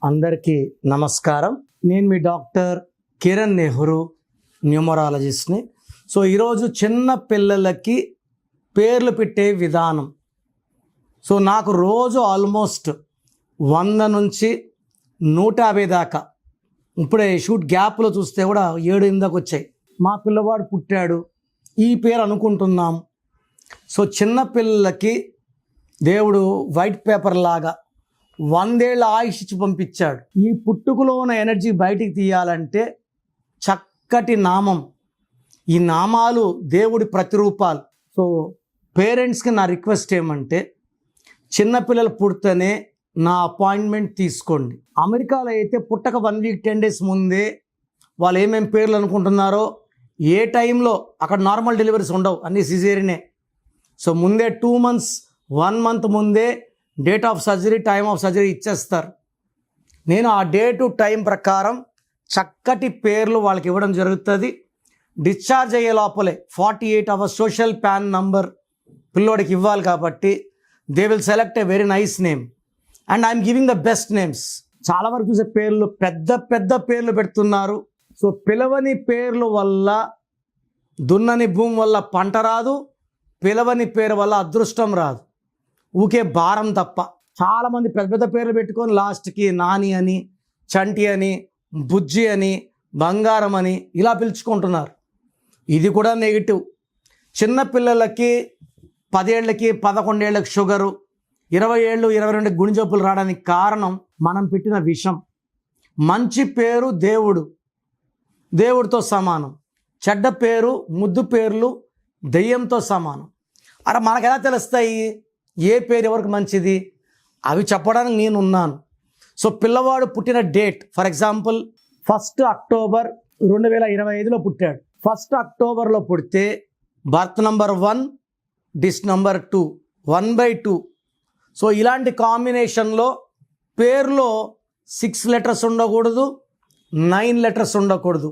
అందరికీ నమస్కారం. నేను మీ డాక్టర్ కిరణ్ నెహ్రూ, న్యూమరాలజిస్ట్ని. సో ఈరోజు చిన్న పిల్లలకి పేర్లు పెట్టే విధానం. సో నాకు రోజు ఆల్మోస్ట్ 100 నుంచి 150 దాకా, ఇప్పుడే షూట్ గ్యాప్లో చూస్తే కూడా 7-8 దాకా వచ్చాయి. మా పిల్లవాడు పుట్టాడు, ఈ పేరు అనుకుంటున్నాం. సో చిన్న పిల్లలకి దేవుడు వైట్ పేపర్ లాగా 100 ఏళ్ళ ఆయుష్ ఇచ్చి పంపించాడు. ఈ పుట్టుకలో ఉన్న ఎనర్జీ బయటికి తీయాలంటే చక్కటి నామం. ఈ నామాలు దేవుడి ప్రతిరూపాలు. సో పేరెంట్స్కి నా రిక్వెస్ట్ ఏమంటే, చిన్నపిల్లలు పుడితేనే నా అపాయింట్మెంట్ తీసుకోండి. అమెరికాలో అయితే పుట్టక 1 వీక్ 10 డేస్ ముందే వాళ్ళు ఏమేమి పేర్లు అనుకుంటున్నారో, ఏ టైంలో అక్కడ నార్మల్ డెలివరీస్ ఉండవు, అన్నీ సిజేరియనే. సో ముందే 2 months 1 month ముందే date of surgery, time of surgery ఇచ్చేస్తారు. నేను ఆ డేటు టైం ప్రకారం చక్కటి పేర్లు వాళ్ళకి ఇవ్వడం జరుగుతుంది. డిశ్చార్జ్ అయ్యే లోపలే 48 hours సోషల్ ప్యాన్ నంబర్ పిల్లోడికి ఇవ్వాలి. కాబట్టి they will select a very nice name and I'm giving the best names. చాలా వరకు చూసే పేర్లు పెద్ద పెద్ద పేర్లు పెడుతున్నారు. సో పిలవని పేర్లు వల్ల, దున్నని భూమి వల్ల పంట రాదు, పిలవని పేరు వల్ల అదృష్టం రాదు, ఊకే భారం తప్ప. చాలామంది పెద్ద పెద్ద పేర్లు పెట్టుకొని లాస్ట్కి నాని అని, చంటి అని, బుజ్జి అని, బంగారం అని ఇలా పిలుచుకుంటున్నారు. ఇది కూడా నెగిటివ్. చిన్నపిల్లలకి 10 ఏళ్ళకి 11 ఏళ్ళకి షుగరు, 20 ఏళ్ళు 22 గుండె జబ్బులు రావడానికి కారణం మనం పెట్టిన విషం. మంచి పేరు దేవుడితో సమానం. చెడ్డ పేరు, ముద్దు పేర్లు దెయ్యంతో సమానం. అరే మనకు ఎలా తెలుస్తాయి ఏ పేరు ఎవరికి మంచిది? అవి చెప్పడానికి నేను ఉన్నాను. సో పిల్లవాడు పుట్టిన డేట్, ఫర్ ఎగ్జాంపుల్ 1 October 2025లో పుట్టాడు. 1 Octoberలో పుడితే బర్త్ నంబర్ 1, డిస్ నంబర్ 2, 1/2. సో ఇలాంటి కాంబినేషన్లో పేరులో 6 letters ఉండకూడదు, 9 letters ఉండకూడదు.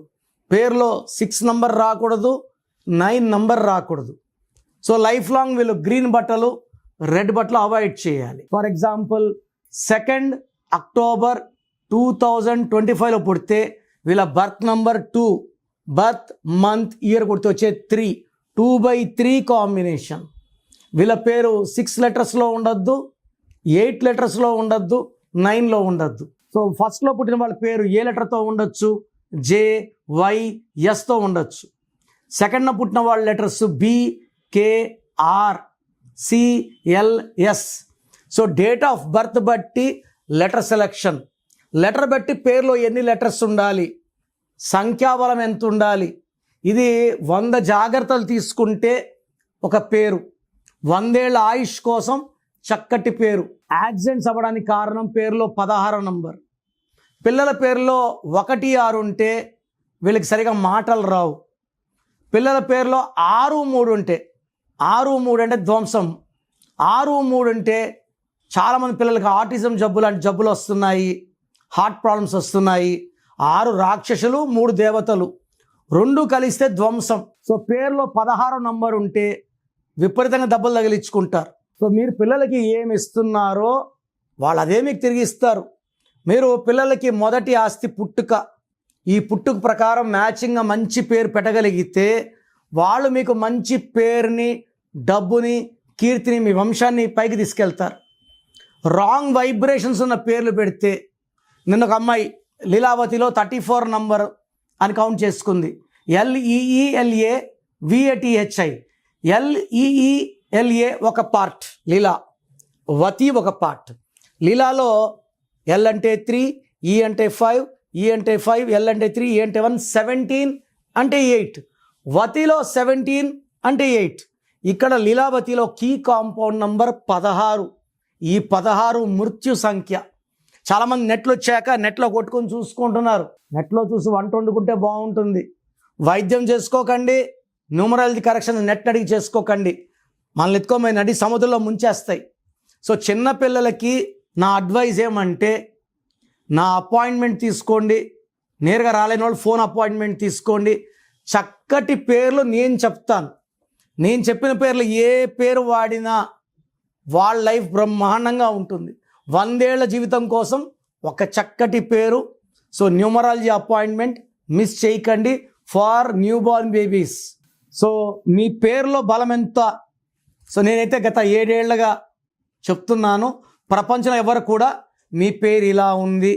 పేరులో 6 number రాకూడదు, 9 number రాకూడదు. సో లైఫ్ లాంగ్ వీళ్ళు గ్రీన్ బట్టలు, రెడ్ బట్టలు అవాయిడ్ చేయాలి. ఫర్ ఎగ్జాంపుల్ 2 October 2025లో పుడితే వీళ్ళ birth number 2, birth month year కొడితే వచ్చే 3, 2/3 కాంబినేషన్. వీళ్ళ పేరు 6 letersలో ఉండొద్దు, 8 letersలో ఉండొద్దు, 9లో ఉండొద్దు. సో ఫస్ట్లో పుట్టిన వాళ్ళ పేరు ఏ లెటర్తో ఉండొచ్చు? జే, వై, ఎస్తో ఉండొచ్చు. సెకండ్న పుట్టిన వాళ్ళ letters B, K, R, C, L, S. So date of birth బట్టి లెటర్ సెలెక్షన్, లెటర్ బట్టి పేరులో ఎన్ని లెటర్స్ ఉండాలి, సంఖ్యాబలం ఎంత ఉండాలి, ఇది 100 జాగ్రత్తలు తీసుకుంటే ఒక పేరు. 100 ఏళ్ళ ఆయుష్ కోసం చక్కటి పేరు. యాక్సిడెంట్స్ అవ్వడానికి కారణం పేరులో 16వ నంబర్. పిల్లల పేరులో 1, 6 ఉంటే వీళ్ళకి సరిగా మాటలు రావు. పిల్లల పేరులో 6, 3 ఉంటే, 6, 3 అంటే ధ్వంసం. 6, 3 అంటే చాలామంది పిల్లలకి ఆటిజం జబ్బు లాంటి జబ్బులు వస్తున్నాయి, హార్ట్ ప్రాబ్లమ్స్ వస్తున్నాయి. 6 రాక్షసులు, 3 దేవతలు, 2 కలిస్తే ధ్వంసం. సో పేరులో 16వ నంబర్ ఉంటే విపరీతంగా దెబ్బలు తగిలించుకుంటారు. సో మీరు పిల్లలకి ఏమి ఇస్తున్నారో వాళ్ళు అదే మీకు తిరిగి ఇస్తారు. మీరు పిల్లలకి మొదటి ఆస్తి పుట్టుక. ఈ పుట్టుక ప్రకారం మ్యాచింగ్గా మంచి పేరు పెట్టగలిగితే వాళ్ళు మీకు మంచి పేరుని, డబ్బుని, కీర్తిని, మీ వంశాన్ని పైకి తీసుకెళ్తారు. రాంగ్ వైబ్రేషన్స్ ఉన్న పేర్లు పెడితే, నిన్న ఒక అమ్మాయి లీలావతిలో 34 నంబర్ అని కౌంట్ చేసుకుంది. LEELA VATHI. LEELA ఒక పార్ట్, లీలావతి ఒక పార్ట్. లీలాలో L అంటే 3, E అంటే 5, E అంటే 5, L అంటే 3, E అంటే 1, 17 అంటే 8. వతిలో 17 అంటే 8. ఇక్కడ లీలావతిలో కీ కాంపౌండ్ నంబర్ 16. ఈ 16 మృత్యు సంఖ్య. చాలామంది నెట్లో వచ్చాక నెట్లో కొట్టుకొని చూసుకుంటున్నారు. నెట్లో చూసి వంట వండుకుంటే బాగుంటుంది. వైద్యం చేసుకోకండి, న్యూమరాలజీ కరెక్షన్ నెట్ అడిగి చేసుకోకండి. మనల్ని ఎత్తుకోమని నడి సముద్రంలో ముంచేస్తాయి. సో చిన్నపిల్లలకి నా అడ్వైజ్ ఏమంటే, నా అపాయింట్మెంట్ తీసుకోండి. నేరుగా రాలేని వాళ్ళు ఫోన్ అపాయింట్మెంట్ తీసుకోండి. చక్కటి పేర్లు నేను చెప్తాను. నేను చెప్పిన పేర్లు ఏ పేరు వాడినా వాళ్ళ లైఫ్ బ్రహ్మాండంగా ఉంటుంది. 100 ఏళ్ల జీవితం కోసం ఒక చక్కటి పేరు. సో న్యూమరాలజీ అపాయింట్మెంట్ మిస్ చేయకండి for newborn babies. So మీ పేరులో బలం ఎంత? సో నేనైతే గత 7 ఏళ్లుగా చెప్తున్నాను, ప్రపంచంలో ఎవరు కూడా మీ పేరు ఇలా ఉంది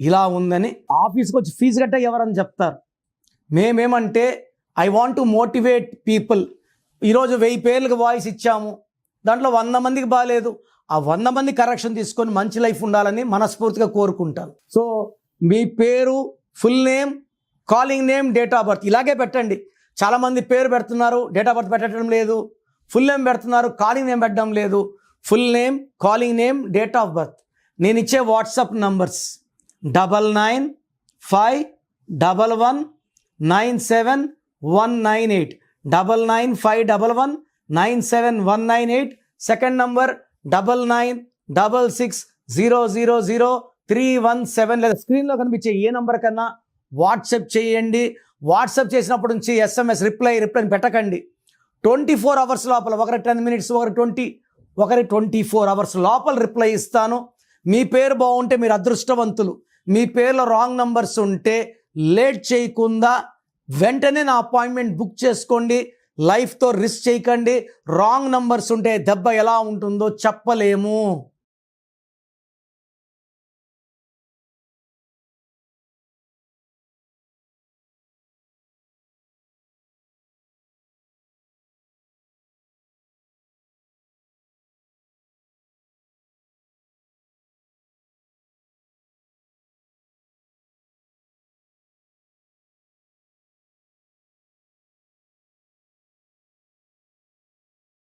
ఇలా ఉందని ఆఫీస్కి వచ్చి ఫీజు కట్ట ఎవరని చెప్తారు. మేమేమంటే I want to motivate people. ఈరోజు 1000 పేర్లకు వాయిస్ ఇచ్చాము, దాంట్లో 100 మందికి బాగాలేదు, ఆ 100 మంది కరెక్షన్ తీసుకొని మంచి లైఫ్ ఉండాలని మనస్ఫూర్తిగా కోరుకుంటాను. సో మీ పేరు, full name, calling name, date of birth ఇలాగే పెట్టండి. చాలామంది పేరు పెడుతున్నారు, డేట్ ఆఫ్ బర్త్ పెట్టడం లేదు. ఫుల్ నేమ్ పెడుతున్నారు, కాలింగ్ నేమ్ పెట్టడం లేదు. Full name, calling name, date of birth. నేను ఇచ్చే వాట్సాప్ నంబర్స్ 9951197198, 9951197198. Second number 9966000317. లేదా స్క్రీన్లో కనిపించే ఏ నంబర్ కన్నా వాట్సాప్ చేయండి. వాట్సాప్ చేసినప్పటి నుంచి SMS రిప్లై పెట్టకండి. 24 అవర్స్ లోపల, ఒకరి 10 మినిట్స్, ఒకరి 24 అవర్స్ లోపల రిప్లై ఇస్తాను. మీ పేరు బాగుంటే మీరు అదృష్టవంతులు. మీ పేరులో రాంగ్ నంబర్స్ ఉంటే లేట్ చేయకుండా వెంటనే నా అపాయింట్మెంట్ బుక్ చేసుకోండి. లైఫ్తో రిస్క్ చేయకండి. రాంగ్ నంబర్స్ ఉంటే దెబ్బ ఎలా ఉంటుందో చెప్పలేము.